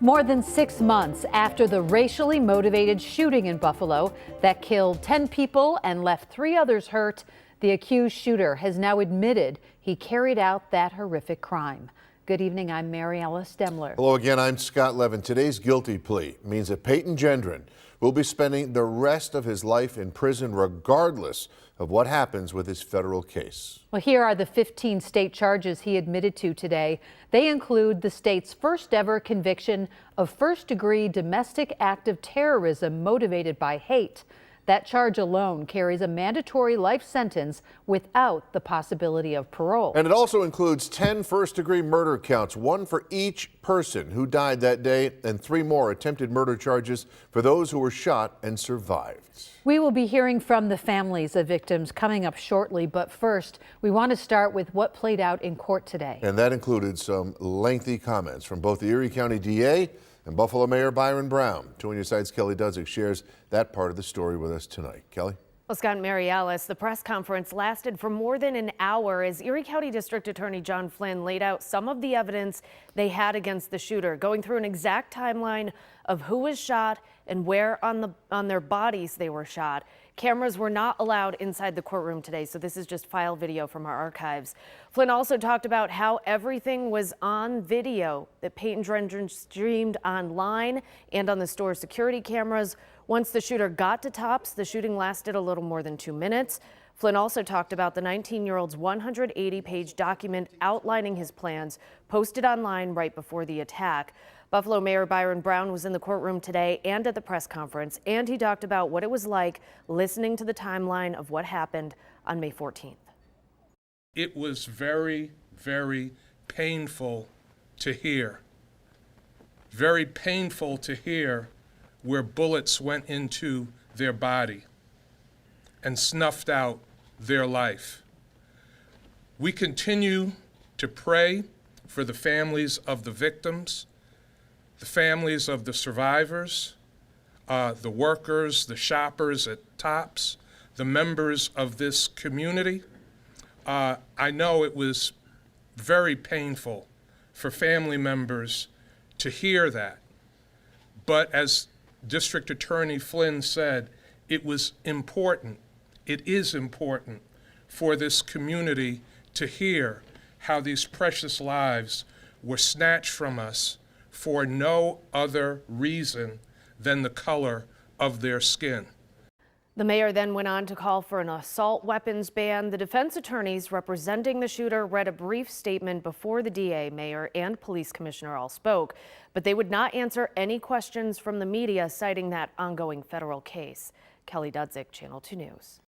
More than 6 months after the racially motivated shooting in Buffalo that killed 10 people and left 3 others hurt, the accused shooter has now admitted he carried out that horrific crime. Good evening, I'm Mary Alice Demler. Hello again, I'm Scott Levin. Today's guilty plea means that Peyton Gendron will be spending the rest of his life in prison regardless of what happens with his federal case. Well, here are the 15 state charges he admitted to today. They include the state's first ever conviction of first-degree domestic act of terrorism motivated by hate. That charge alone carries a mandatory life sentence without the possibility of parole. And it also includes 10 first-degree murder counts, 1 for each person who died that day, and 3 more attempted murder charges for those who were shot and survived. We will be hearing from the families of victims coming up shortly, but first, we want to start with what played out in court today. And that included some lengthy comments from both the Erie County DA and Buffalo Mayor Byron Brown. 2 on your side's Kelly Dudzik shares that part of the story with us tonight. Kelly? Well, Scott and Mary Alice, the press conference lasted for more than an hour as Erie County District Attorney John Flynn laid out some of the evidence they had against the shooter, going through an exact timeline of who was shot and where on their bodies they were shot. Cameras were not allowed inside the courtroom today, so this is just file video from our archives. Flynn also talked about how everything was on video that Peyton Gendron streamed online and on the store's security cameras. Once the shooter got to Tops, the shooting lasted a little more than 2 minutes. Flynn also talked about the 19-year-old's 180-page document outlining his plans posted online right before the attack. Buffalo Mayor Byron Brown was in the courtroom today and at the press conference, and he talked about what it was like listening to the timeline of what happened on May 14th. It was very, very painful to hear. Very painful to hear where bullets went into their body and snuffed out their life. We continue to pray for the families of the victims, the families of the survivors, the workers, the shoppers at Tops, the members of this community. I know it was very painful for family members to hear that, but as District Attorney Flynn said, it was important, it is important for this community to hear how these precious lives were snatched from us for no other reason than the color of their skin. The mayor then went on to call for an assault weapons ban. The defense attorneys representing the shooter read a brief statement before the DA, mayor, and police commissioner all spoke, but they would not answer any questions from the media citing that ongoing federal case. Kelly Dudzik, Channel 2 News.